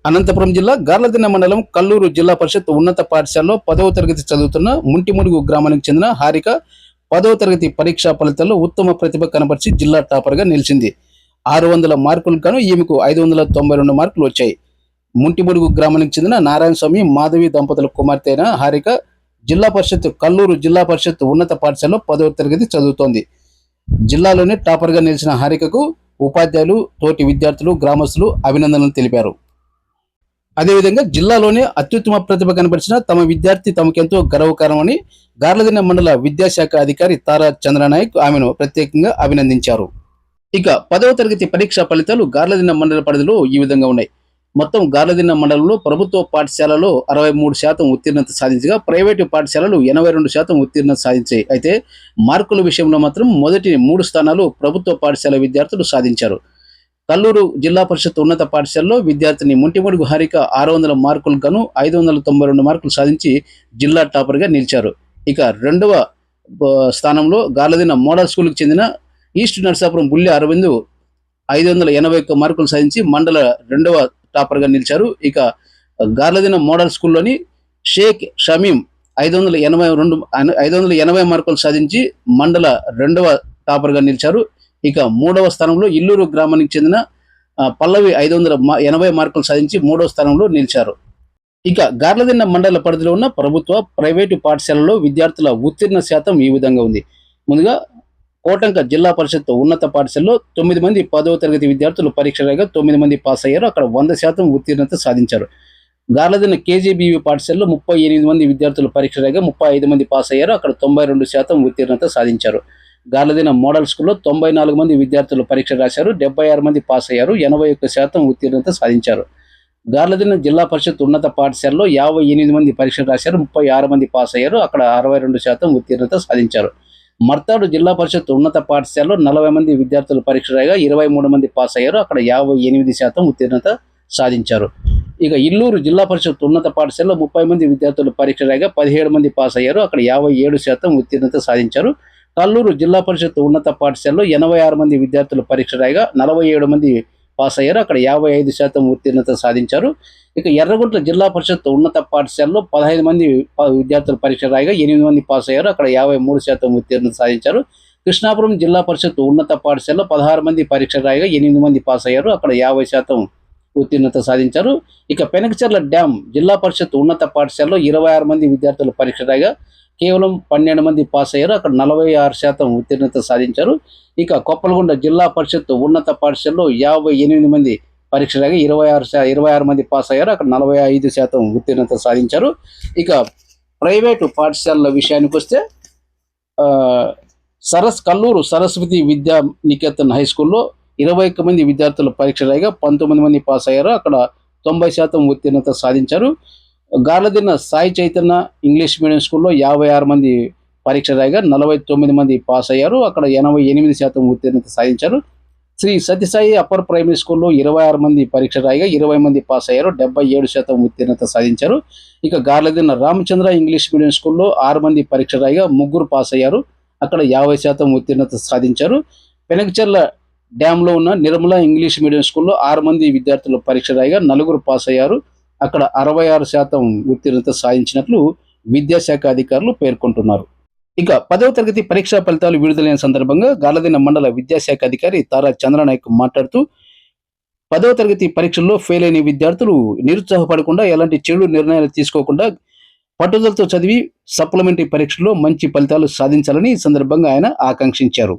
అనంతపురం జిల్లా గార్లదిన్న మండలం కల్లూరు జిల్లా పరిషత్ ఉన్నత పాఠశాలలో 10వ తరగతి చదువుతున్న ముంటిముడుగు గ్రామానికి చెందిన హారిక 10వ తరగతి పరీక్షా ఫలితాల్లో ఉత్తమ ప్రతిభ కనబర్చి జిల్లా టాపర్గా నిలిచింది. 600 మార్కులకు గాను ఈమెకు 592 మార్కులు వచ్చాయి. ముంటిముడుగు గ్రామానికి చెందిన నారాయణ స్వామి మాధవి దంపతుల కుమార్తె అయిన హారిక కల్లూరు జిల్లా పరిషత్ ఉన్నత పాఠశాలలో 10వ తరగతి చదువుతోంది. జిల్లాలోనే టాపర్గా నిలిచిన హారికకు ఉపాధ్యాయులు, తోటి విద్యార్థులు, గ్రామస్తులు అభినందనలు తెలిపారు. అదేవిధంగా జిల్లాలోనే అత్యుత్తమ ప్రతిభ కనబరిచిన తమ విద్యార్థి తమకెంతో గర్వకారణమని గార్లదిన్న మండల విద్యాశాఖ అధికారి తారా చంద్రనాయక్ ఆమెను ప్రత్యేకంగా అభినందించారు. ఇక 10వ తరగతి పరీక్షా ఫలితాలు గార్లదిన్న మండల పరిధిలో ఈ విధంగా ఉన్నాయి. మొత్తం గార్లదిన్న మండలంలో ప్రభుత్వ పాఠశాలలో 63% ఉత్తీర్ణత సాధించగా ప్రైవేటు పాఠశాలలు 82% ఉత్తీర్ణత సాధించాయి. అయితే మార్కుల విషయంలో మాత్రం మొదటి 3 స్థానాలు ప్రభుత్వ పాఠశాల విద్యార్థులు సాధించారు. కల్లూరు జిల్లా పరిషత్ ఉన్నత పాఠశాలలో విద్యార్థిని ముంటిముడుగు హారిక 600 మార్కులకు గాను 592 మార్కులు సాధించి జిల్లా టాపర్గా నిలిచారు. ఇక రెండవ స్థానంలో గార్లదిన్న మోడల్ స్కూల్కి చెందిన ఈస్ట్ నర్సాపురం బుల్లి అరవింద్ 581 మార్కులు సాధించి మండల రెండవ టాపర్గా నిలిచారు. ఇక గార్లదిన్న మోడల్ స్కూల్లోని షేక్ షమీం 580 మార్కులు సాధించి మండల రెండవ టాపర్గా నిలిచారు. ఇక మూడవ స్థానంలో ఇల్లూరు గ్రామానికి చెందిన పల్లవి 580 మార్కులు సాధించి మూడవ స్థానంలో నిలిచారు. ఇక గార్లదిన్న మండల పరిధిలో ఉన్న ప్రభుత్వ, ప్రైవేటు పాఠశాలలో విద్యార్థుల ఉత్తీర్ణ శాతం ఈ విధంగా ఉంది. ముందుగా కోటంక జిల్లా పరిషత్ ఉన్నత పాఠశాలలో 9 మంది 10వ తరగతి విద్యార్థులు పరీక్ష రాగా 9 మంది పాస్ అయ్యారు. అక్కడ 100% ఉత్తీర్ణత సాధించారు. గార్లదిన్న కేజీబీవీ పాఠశాలలో 38 మంది విద్యార్థులు పరీక్ష రాగా 35 మంది పాస్ అయ్యారు. అక్కడ 92% ఉత్తీర్ణత సాధించారు. గార్లదిన్న మోడల్ స్కూల్లో 94 మంది విద్యార్థులు పరీక్ష రాశారు. 76 మంది పాస్ అయ్యారు. 81% ఉత్తీర్ణత సాధించారు. గార్లదిన్న జిల్లా పరిషత్ ఉన్నత పాఠశాలలో 58 మంది పరీక్ష రాశారు. 36 మంది పాస్ అయ్యారు. అక్కడ 62% ఉత్తీర్ణత సాధించారు. మర్తాడు జిల్లా పరిషత్ ఉన్నత పాఠశాలలో 40 మంది విద్యార్థులు పరీక్ష రాగా 23 మంది పాస్ అయ్యారు. అక్కడ 58% ఉత్తీర్ణత సాధించారు. ఇక ఇల్లూరు జిల్లా పరిషత్ ఉన్నత పాఠశాలలో 30 మంది విద్యార్థులు పరీక్ష రాగా 17 మంది పాస్ అయ్యారు. అక్కడ 57% ఉత్తీర్ణత సాధించారు. కల్లూరు జిల్లా పరిషత్ ఉన్నత పాఠశాలలో 86 మంది విద్యార్థులు పరీక్ష రాగా 47 మంది పాస్ అయ్యారు. అక్కడ 55% ఉత్తీర్ణత సాధించారు. ఇక ఎర్రగుంట్ల జిల్లా పరిషత్ ఉన్నత పాఠశాలలో 15 మంది విద్యార్థులు పరీక్ష రాగా 8 మంది పాస్ అయ్యారు. అక్కడ 53% ఉత్తీర్ణత సాధించారు. కృష్ణాపురం జిల్లా పరిషత్ ఉన్నత పాఠశాలలో 16 మంది పరీక్ష రాగా 8 మంది పాస్ అయ్యారు. అక్కడ 50% ఉత్తీర్ణత సాధించారు. ఇక పెనకచర్ల డ్యాం జిల్లా పరిషత్ ఉన్నత పాఠశాలలో 26 మంది విద్యార్థులు పరీక్ష రాగా కేవలం 12 మంది పాస్ అయ్యారు. అక్కడ 46% ఉత్తీర్ణత సాధించారు. ఇక కొప్పలగుండ జిల్లా పరిషత్ ఉన్నత పాఠశాలలో 58 మంది పరీక్ష రాగా 26 మంది పాస్ అయ్యారు. అక్కడ 45% ఉత్తీర్ణత సాధించారు. ఇక ప్రైవేటు పాఠశాలల విషయానికి వస్తే కల్లూరు సరస్వతి విద్యా నికేతన్ హై స్కూల్లో 21 మంది విద్యార్థులు పరీక్ష రాగా 19 మంది పాస్ అయ్యారు. అక్కడ 90% ఉత్తీర్ణత సాధించారు. గార్లదిన్న సాయి చైతన్య ఇంగ్లీష్ మీడియం స్కూల్లో 56 మంది పరీక్ష రాగా 49 మంది పాస్ అయ్యారు. అక్కడ 88% ఉత్తీర్ణత సాధించారు. శ్రీ సత్యసాయి అప్పర్ ప్రైమరీ స్కూల్లో 26 మంది పరీక్ష రాగా 20 మంది పాస్ అయ్యారు. 77% ఉత్తీర్ణత సాధించారు. ఇక గార్లదిన్న రామచంద్ర ఇంగ్లీష్ మీడియం స్కూల్లో 6 మంది పరీక్ష రాగా 3 పాస్ అయ్యారు. అక్కడ 50% ఉత్తీర్ణత సాధించారు. పెనకచర్ల డ్యాంలో ఉన్న నిర్మల ఇంగ్లీష్ మీడియం స్కూల్లో 6 మంది విద్యార్థులు పరీక్ష రాగా 4 పాస్ అయ్యారు. అక్కడ 66% ఉత్తీర్ణత సాధించినట్లు విద్యాశాఖ అధికారులు పేర్కొంటున్నారు. ఇక 10వ తరగతి పరీక్షా ఫలితాలు విడుదలైన సందర్భంగా గార్లదిన్న మండల విద్యాశాఖ అధికారి తారా చంద్రనాయక్ మాట్లాడుతూ 10వ తరగతి పరీక్షల్లో ఫెయిల్ అయిన విద్యార్థులు నిరుత్సాహపడకుండా ఎలాంటి చెడు నిర్ణయాలు తీసుకోకుండా పట్టుదలతో చదివి సప్లిమెంటరీ పరీక్షల్లో మంచి ఫలితాలు సాధించాలని ఈ సందర్భంగా ఆయన ఆకాంక్షించారు.